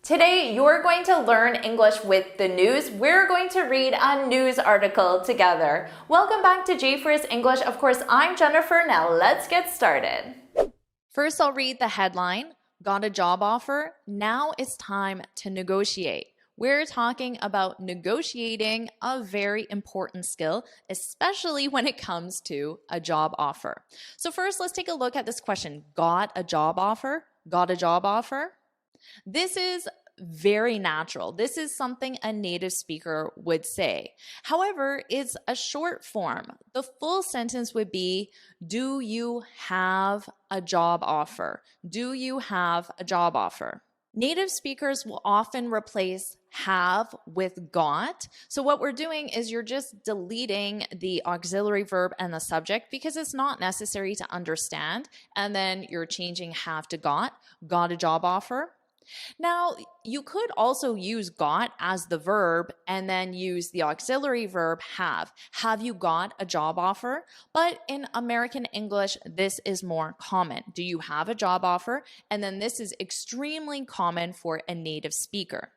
Today, you're going to learn English with the news. We're going to read a news article together. Welcome back to JForrest English. Of course, I'm Jennifer. Now let's get started. First, I'll read the headline. Got a job offer? Now it's time to negotiate. We're talking about negotiating, a very important skill, especially when it comes to a job offer. So first, let's take a look at this question. Got a job offer? Got a job offer? This is very natural. This is something a native speaker would say. However, it's a short form. The full sentence would be, do you have a job offer? Do you have a job offer? Native speakers will often replace have with got. So what we're doing is you're just deleting the auxiliary verb and the subject because it's not necessary to understand. And then you're changing have to got a job offer. Now, you could also use got as the verb and then use the auxiliary verb have. Have you got a job offer? But in American English, this is more common. Do you have a job offer? And then this is extremely common for a native speaker.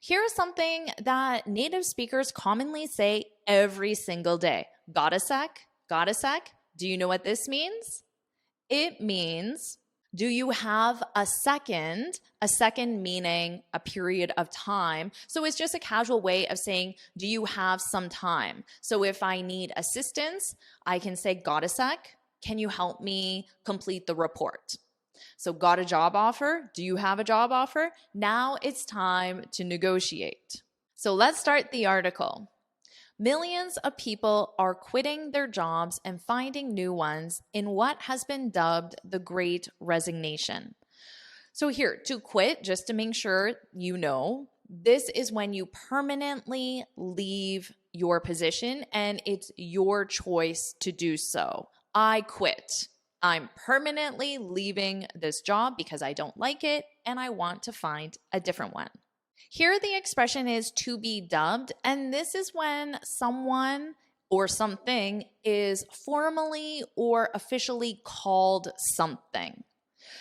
Here's something that native speakers commonly say every single day. Got a sec? Got a sec? Do you know what this means? It means, do you have a second? A second meaning a period of time. So it's just a casual way of saying, do you have some time? So if I need assistance, I can say, got a sec? Can you help me complete the report? So got a job offer? Do you have a job offer? Now it's time to negotiate. So let's start the article. Millions of people are quitting their jobs and finding new ones in what has been dubbed the Great Resignation. So here, to quit, just to make sure you know, this is when you permanently leave your position and it's your choice to do so. I quit. I'm permanently leaving this job because I don't like it and I want to find a different one. Here the expression is to be dubbed, and this is when someone or something is formally or officially called something.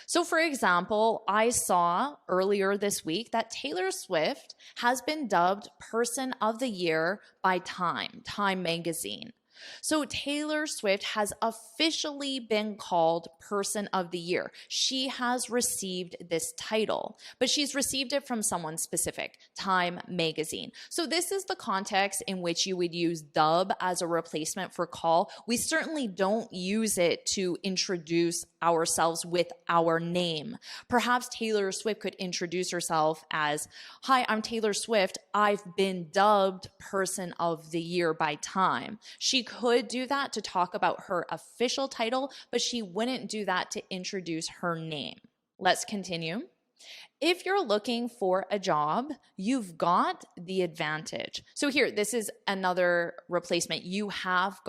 So for example, I saw earlier this week that Taylor Swift has been dubbed Person of the Year by Time magazine. So Taylor Swift has officially been called Person of the Year. She has received this title, but she's received it from someone specific, Time magazine. So this is the context in which you would use dub as a replacement for call. We certainly don't use it to introduce ourselves with our name. Perhaps Taylor Swift could introduce herself as, hi, I'm Taylor Swift. I've been dubbed Person of the Year by Time. She could do that to talk about her official title, but she wouldn't do that to introduce her name. Let's continue. If you're looking for a job, you've got the advantage. So here, this is another replacement. You have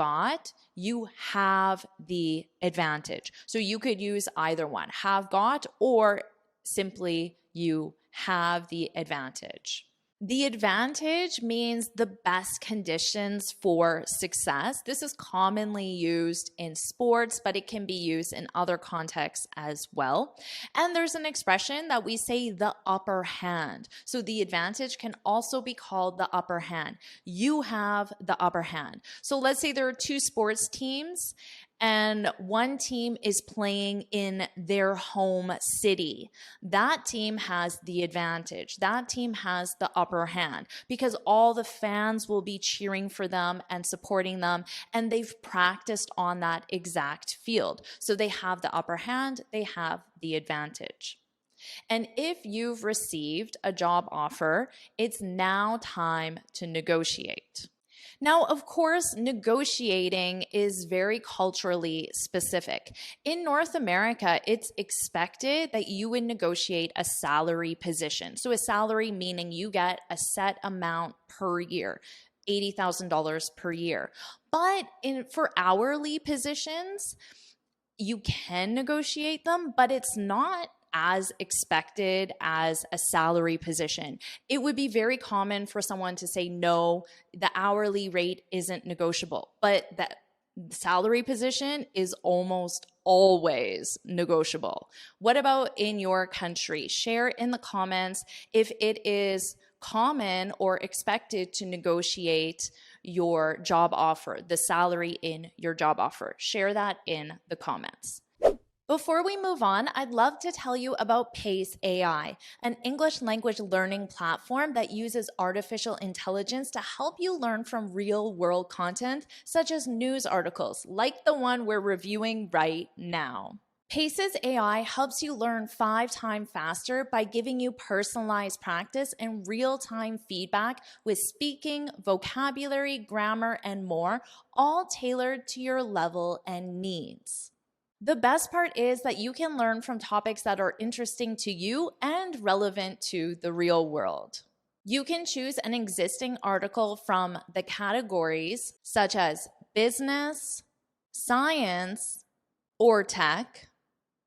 the advantage. So you could use either one, have got, or simply you have the advantage. The advantage means the best conditions for success. This is commonly used in sports, but it can be used in other contexts as well. And there's an expression that we say the upper hand. So the advantage can also be called the upper hand. You have the upper hand. So let's say there are two sports teams and one team is playing in their home city. That team has the advantage. That team has the upper hand because all the fans will be cheering for them and supporting them, and they've practiced on that exact field. So they have the upper hand, they have the advantage. And if you've received a job offer, it's now time to negotiate. Now, of course, negotiating is very culturally specific. In North America, it's expected that you would negotiate a salary position. So a salary meaning you get a set amount per year, $80,000 per year. But for hourly positions, you can negotiate them, but it's not as expected as a salary position. It would be very common for someone to say, no, the hourly rate isn't negotiable, but that salary position is almost always negotiable. What about in your country? Share in the comments if it is common or expected to negotiate your job offer, the salary in your job offer. Share that in the comments. Before we move on, I'd love to tell you about Pace AI, an English language learning platform that uses artificial intelligence to help you learn from real-world content, such as news articles, like the one we're reviewing right now. Pace's AI helps you learn 5 times faster by giving you personalized practice and real-time feedback with speaking, vocabulary, grammar, and more, all tailored to your level and needs. The best part is that you can learn from topics that are interesting to you and relevant to the real world. You can choose an existing article from the categories such as business, science, or tech,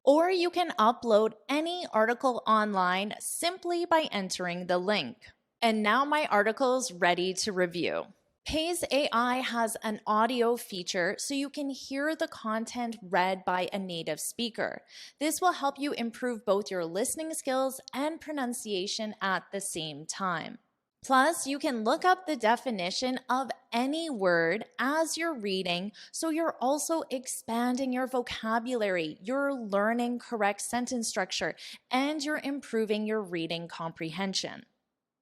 or you can upload any article online simply by entering the link. And now my article's ready to review. Pace AI has an audio feature so you can hear the content read by a native speaker. This will help you improve both your listening skills and pronunciation at the same time. Plus, you can look up the definition of any word as you're reading, so you're also expanding your vocabulary, you're learning correct sentence structure, and you're improving your reading comprehension.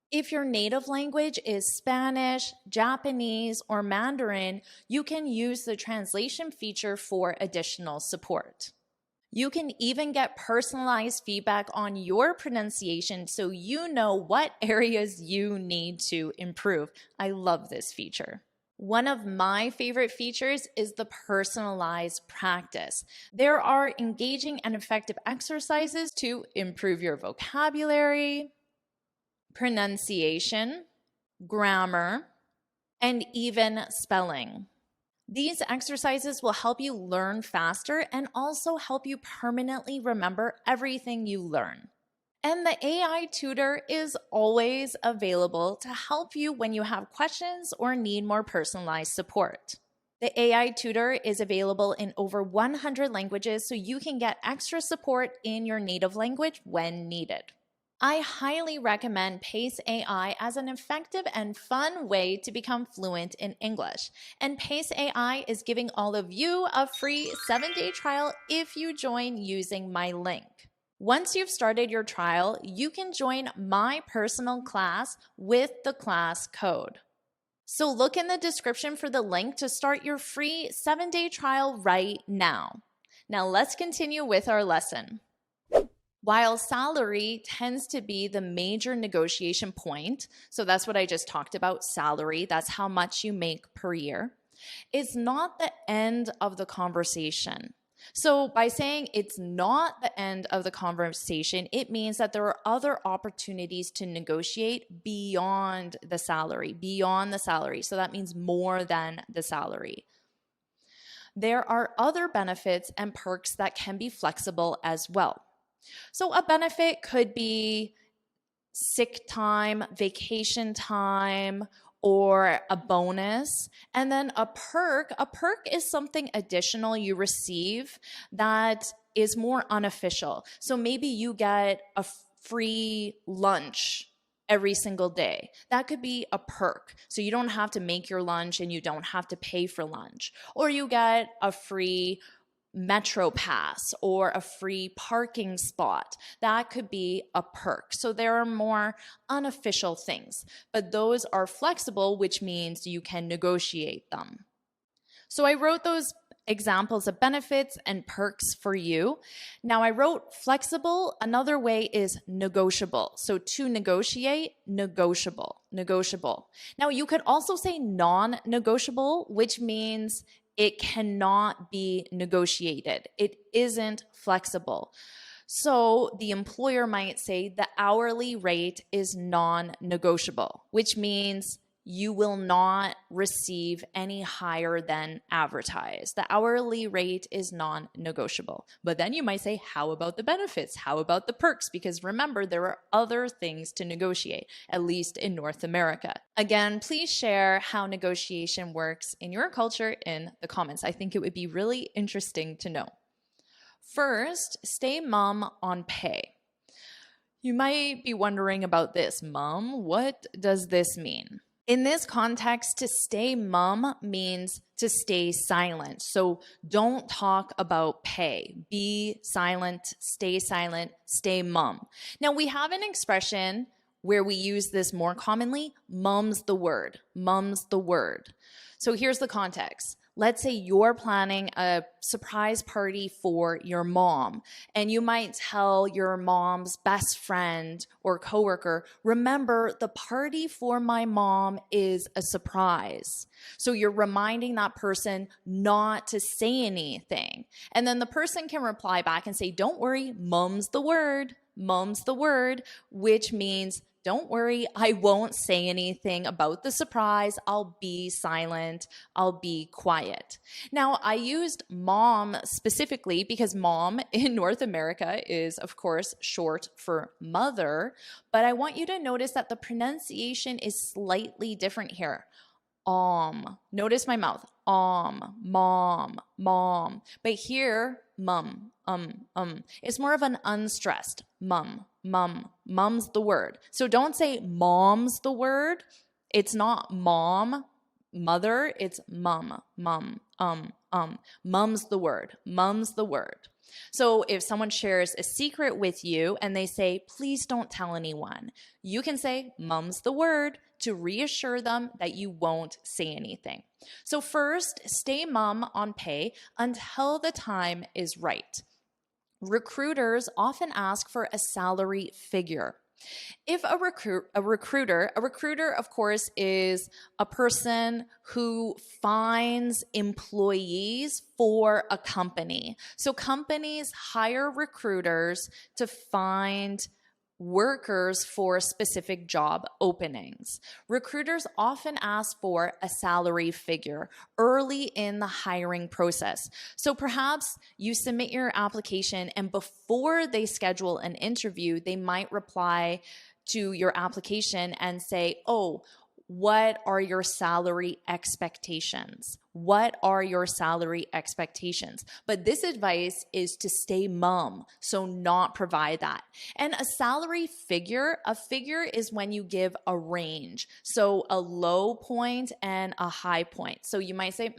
If your native language is Spanish, Japanese, or Mandarin, you can use the translation feature for additional support. You can even get personalized feedback on your pronunciation so you know what areas you need to improve. I love this feature. One of my favorite features is the personalized practice. There are engaging and effective exercises to improve your vocabulary, pronunciation, grammar, and even spelling. These exercises will help you learn faster and also help you permanently remember everything you learn. And the AI tutor is always available to help you when you have questions or need more personalized support. The AI tutor is available in over 100 languages, so you can get extra support in your native language when needed. I highly recommend Pace AI as an effective and fun way to become fluent in English. And Pace AI is giving all of you a free 7-day trial if you join using my link. Once you've started your trial, you can join my personal class with the class code. So look in the description for the link to start your free 7-day trial right now. Now let's continue with our lesson. While salary tends to be the major negotiation point, so that's what I just talked about, salary, that's how much you make per year, it's not the end of the conversation. So by saying it's not the end of the conversation, it means that there are other opportunities to negotiate beyond the salary. So that means more than the salary. There are other benefits and perks that can be flexible as well. So a benefit could be sick time, vacation time, or a bonus. And then a perk is something additional you receive that is more unofficial. So maybe you get a free lunch every single day. That could be a perk. So you don't have to make your lunch and you don't have to pay for lunch. Or you get a free Metro Pass or a free parking spot. That could be a perk. So there are more unofficial things, but those are flexible, which means you can negotiate them. So I wrote those examples of benefits and perks for you. Now I wrote flexible. Another way is negotiable. So to negotiate, negotiable. Now you could also say non-negotiable, which means it cannot be negotiated. It isn't flexible. So the employer might say the hourly rate is non-negotiable, which means you will not receive any higher than advertised. The hourly rate is non-negotiable. But then you might say, how about the benefits? How about the perks? Because remember, there are other things to negotiate, at least in North America. Again, please share how negotiation works in your culture in the comments. I think it would be really interesting to know. First, stay mum on pay. You might be wondering about this. Mum, what does this mean? In this context, to stay mum means to stay silent. So don't talk about pay. Be silent, stay mum. Now, we have an expression where we use this more commonly, mum's the word, mum's the word. So here's the context. Let's say you're planning a surprise party for your mom, and you might tell your mom's best friend or coworker, remember, the party for my mom is a surprise. So you're reminding that person not to say anything. And then the person can reply back and say, don't worry, mum's the word, which means don't worry, I won't say anything about the surprise. I'll be silent. I'll be quiet. Now, I used mom specifically because mom in North America is, of course, short for mother. But I want you to notice that the pronunciation is slightly different here. Notice my mouth. Mom. But here, mum, It's more of an unstressed mum. Mum's the word. So don't say mom's the word. It's not mom, mother. It's mum. Mum's the word. So if someone shares a secret with you and they say, please don't tell anyone, you can say, mum's the word, to reassure them that you won't say anything. So first, stay mum on pay until the time is right. Recruiters often ask for a salary figure. If a recruiter, of course, is a person who finds employees for a company. So companies hire recruiters to find workers for specific job openings. Recruiters often ask for a salary figure early in the hiring process. So perhaps you submit your application and before they schedule an interview, they might reply to your application and say, oh, what are your salary expectations? But this advice is to stay mum, so not provide that. And a salary figure, is when you give a range. So a low point and a high point. So you might say,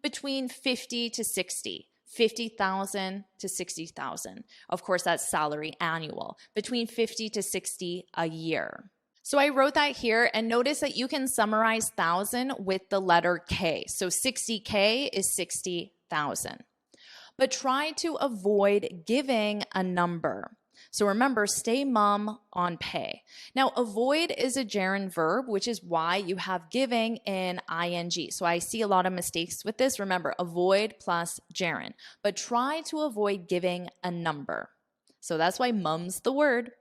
between 50 to 60. 50,000 to 60,000. Of course, that's salary annual. Between 50 to 60 a year. So I wrote that here, and notice that you can summarize 1,000 with the letter K. So 60K is 60,000. But try to avoid giving a number. So remember, stay mum on pay. Now, avoid is a gerund verb, which is why you have giving in ing. So I see a lot of mistakes with this. Remember, avoid plus gerund. But try to avoid giving a number. So that's why mum's the word.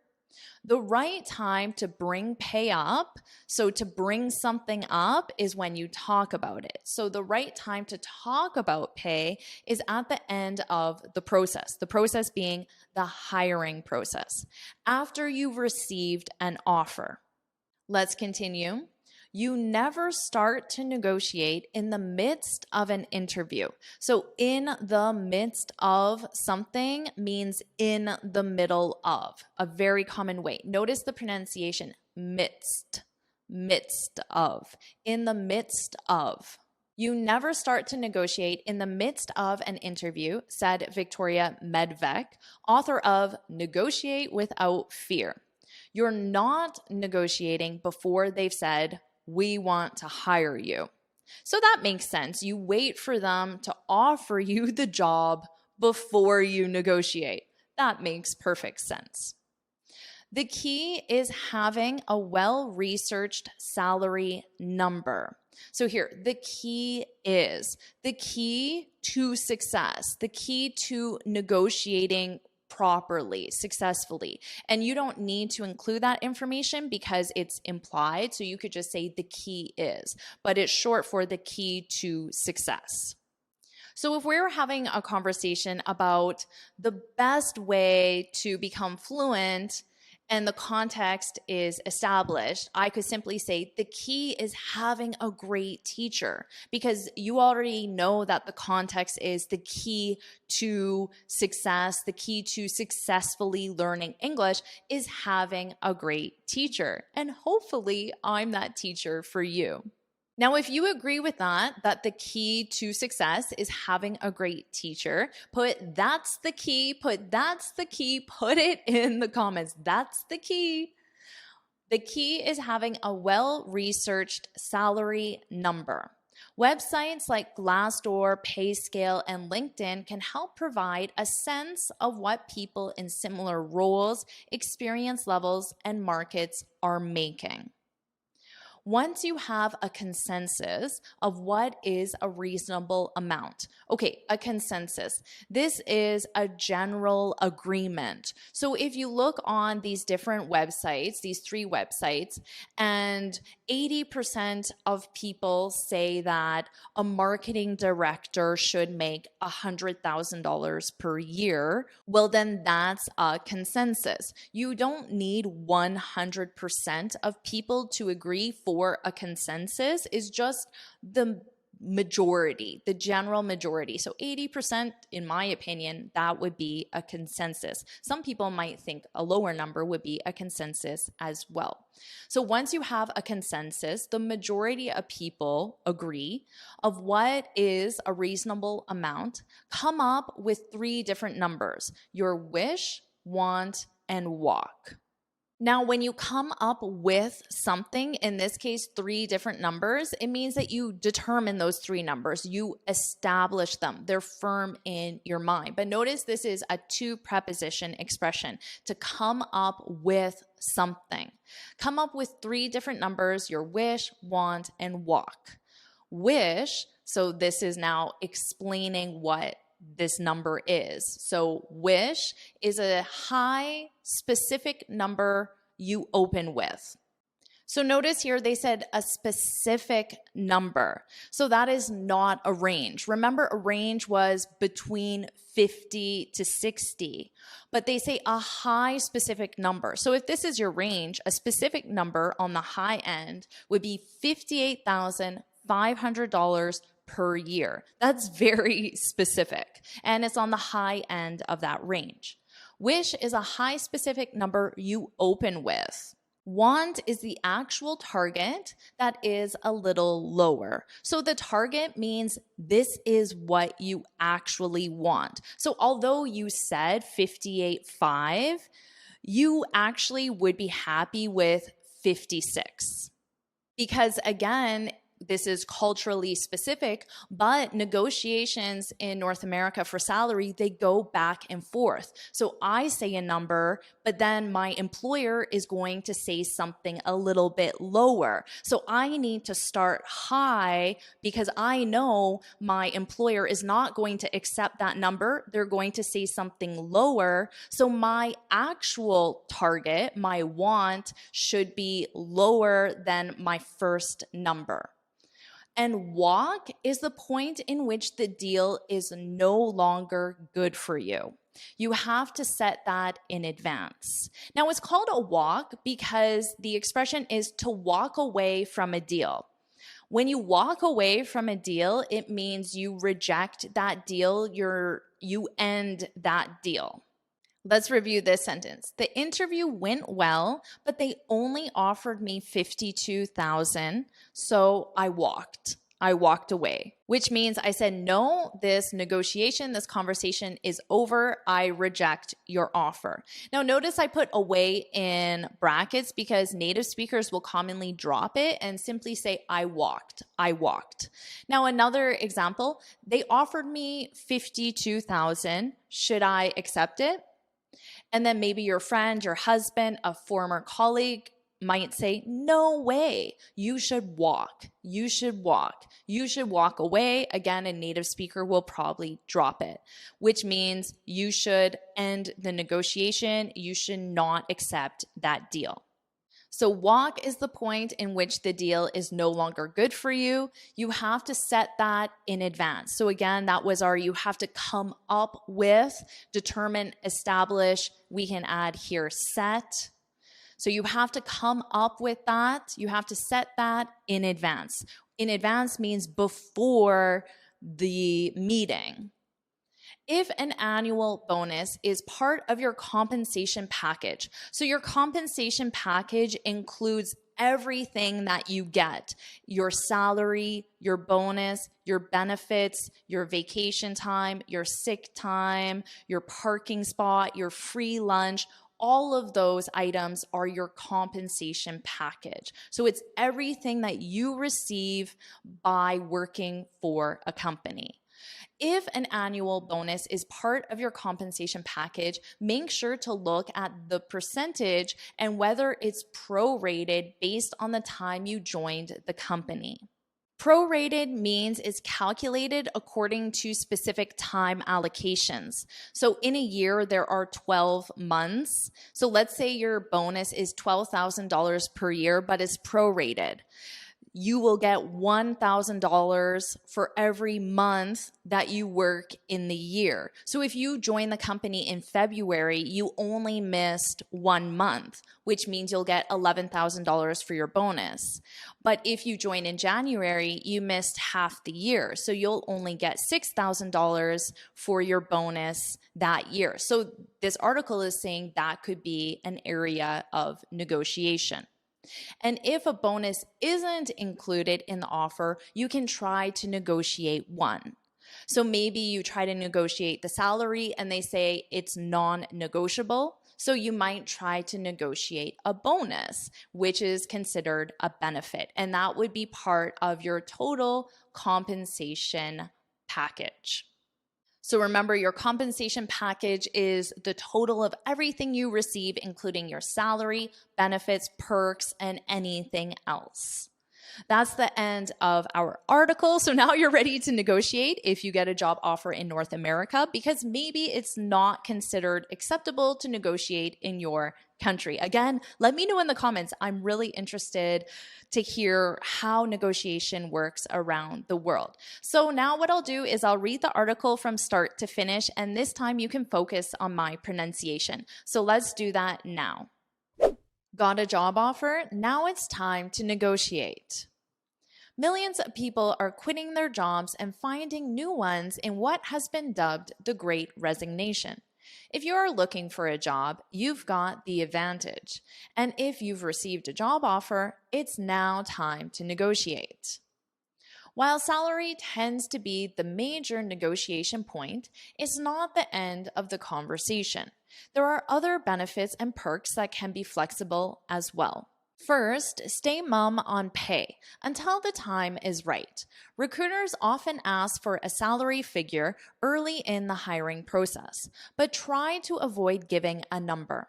The right time to bring pay up, so to bring something up, is when you talk about it. So the right time to talk about pay is at the end of the process being the hiring process, after you've received an offer. Let's continue. You never start to negotiate in the midst of an interview. So in the midst of something means in the middle of, a very common way. Notice the pronunciation, midst of, in the midst of. You never start to negotiate in the midst of an interview, said Victoria Medvec, author of Negotiate Without Fear. You're not negotiating before they've said, we want to hire you. So that makes sense. You wait for them to offer you the job before you negotiate. That makes perfect sense. The key is having a well-researched salary number. So here, the key to success, the key to negotiating properly, successfully. And you don't need to include that information because it's implied. So you could just say the key is, but it's short for the key to success. So if we're having a conversation about the best way to become fluent and the context is established, I could simply say the key is having a great teacher, because you already know that the context is the key to success, the key to successfully learning English is having a great teacher. And hopefully I'm that teacher for you. Now, if you agree with that the key to success is having a great teacher, put that's the key, put it in the comments. That's the key. The key is having a well-researched salary number. Websites like Glassdoor, PayScale, and LinkedIn can help provide a sense of what people in similar roles, experience levels, and markets are making. Once you have a consensus of what is a reasonable amount. Okay, a consensus. This is a general agreement. So if you look on these different websites, these 3 websites, and 80% of people say that a marketing director should make $100,000 per year, well, then that's a consensus. You don't need 100% of people to agree for a consensus. Is just the majority, the general majority. So 80%, in my opinion, that would be a consensus. Some people might think a lower number would be a consensus as well. So once you have a consensus, the majority of people agree of what is a reasonable amount, come up with 3 different numbers: your wish, want, and walk. Now, when you come up with something, in this case, 3 different numbers, it means that you determine those 3 numbers. You establish them. They're firm in your mind. But notice this is a 2 preposition expression: to come up with something. Come up with 3 different numbers: your wish, want, and walk. Wish, so this is now explaining what this number is. So wish is a high specific number you open with. So notice here they said a specific number. So that is not a range. Remember, a range was between 50 to 60, but they say a high specific number. So if this is your range, a specific number on the high end would be $58,500 per year. That's very specific, and it's on the high end of that range. Wish is a high specific number you open with. Want is the actual target that is a little lower. So the target means this is what you actually want. So although you said 58.5, you actually would be happy with 56. Because again, this is culturally specific, but negotiations in North America for salary, they go back and forth. So I say a number, but then my employer is going to say something a little bit lower. So I need to start high because I know my employer is not going to accept that number. They're going to say something lower. So my actual target, my want, should be lower than my first number. And walk is the point in which the deal is no longer good for you. You have to set that in advance. Now, it's called a walk because the expression is to walk away from a deal. When you walk away from a deal, it means you reject that deal, you end that deal. Let's review this sentence. The interview went well, but they only offered me $52,000, so I walked away, which means I said, no, this negotiation, this conversation is over. I reject your offer. Now, notice I put away in brackets because native speakers will commonly drop it and simply say, I walked. Now, another example, they offered me $52,000. Should I accept it? And then maybe your friend, your husband, a former colleague might say, no way, you should walk, you should walk, you should walk away. Again, a native speaker will probably drop it, which means you should end the negotiation. You should not accept that deal. So walk is the point in which the deal is no longer good for you. You have to set that in advance. So again, that was our, you have to come up with, determine, establish. We can add here set. So you have to come up with that. You have to set that in advance. In advance means before the meeting. If an annual bonus is part of your compensation package, so your compensation package includes everything that you get, your salary, your bonus, your benefits, your vacation time, your sick time, your parking spot, your free lunch, all of those items are your compensation package. So it's everything that you receive by working for a company. If an annual bonus is part of your compensation package, make sure to look at the percentage and whether it's prorated based on the time you joined the company. Prorated means it's calculated according to specific time allocations. So in a year, there are 12 months. So let's say your bonus is $12,000 per year, but it's prorated. You will get $1,000 for every month that you work in the year. So if you join the company in February, you only missed 1 month, which means you'll get $11,000 for your bonus. But if you join in January, you missed half the year. So you'll only get $6,000 for your bonus that year. So this article is saying that could be an area of negotiation. And if a bonus isn't included in the offer, you can try to negotiate one. So maybe you try to negotiate the salary and they say it's non-negotiable. So you might try to negotiate a bonus, which is considered a benefit. And that would be part of your total compensation package. So remember, your compensation package is the total of everything you receive, including your salary, benefits, perks, and anything else. That's the end of our article. So now you're ready to negotiate if you get a job offer in North America, because maybe it's not considered acceptable to negotiate in your country. Again, let me know in the comments. I'm really interested to hear how negotiation works around the world. So now what I'll do is I'll read the article from start to finish, and this time you can focus on my pronunciation. So let's do that now. Got a job offer? Now it's time to negotiate. Millions of people are quitting their jobs and finding new ones in what has been dubbed the Great Resignation. If you are looking for a job, you've got the advantage. And if you've received a job offer, it's now time to negotiate. While salary tends to be the major negotiation point, it's not the end of the conversation. There are other benefits and perks that can be flexible as well. First, stay mum on pay until the time is right. Recruiters often ask for a salary figure early in the hiring process, but try to avoid giving a number.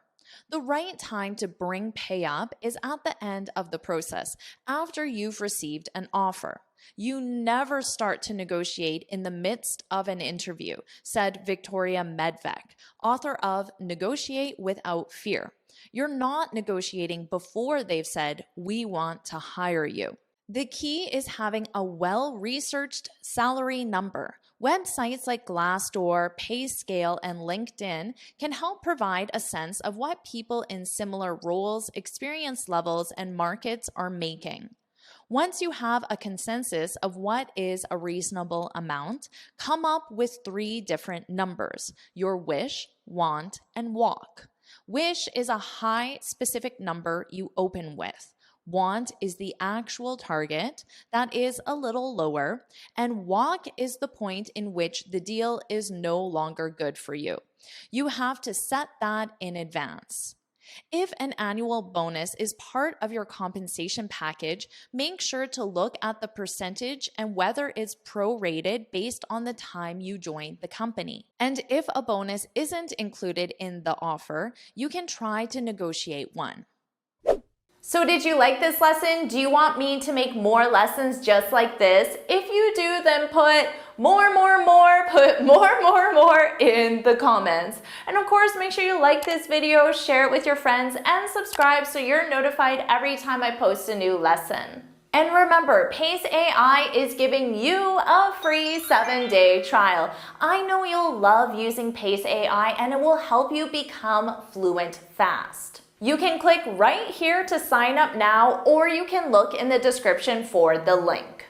The right time to bring pay up is at the end of the process, after you've received an offer. You never start to negotiate in the midst of an interview, said Victoria Medvec, author of Negotiate Without Fear. You're not negotiating before they've said, "We want to hire you." The key is having a well-researched salary number. Websites like Glassdoor, PayScale, and LinkedIn can help provide a sense of what people in similar roles, experience levels, and markets are making. Once you have a consensus of what is a reasonable amount, come up with 3 different numbers: your wish, want, and walk. Wish is a high specific number you open with. Want is the actual target that is a little lower, and walk is the point in which the deal is no longer good for you. You have to set that in advance. If an annual bonus is part of your compensation package, make sure to look at the percentage and whether it's prorated based on the time you joined the company. And if a bonus isn't included in the offer, you can try to negotiate one. So did you like this lesson? Do you want me to make more lessons just like this? If you do, then put more, put more in the comments. And of course, make sure you like this video, share it with your friends, and subscribe so you're notified every time I post a new lesson. And remember, Pace AI is giving you a free 7-day trial. I know you'll love using Pace AI and it will help you become fluent fast. You can click right here to sign up now, or you can look in the description for the link.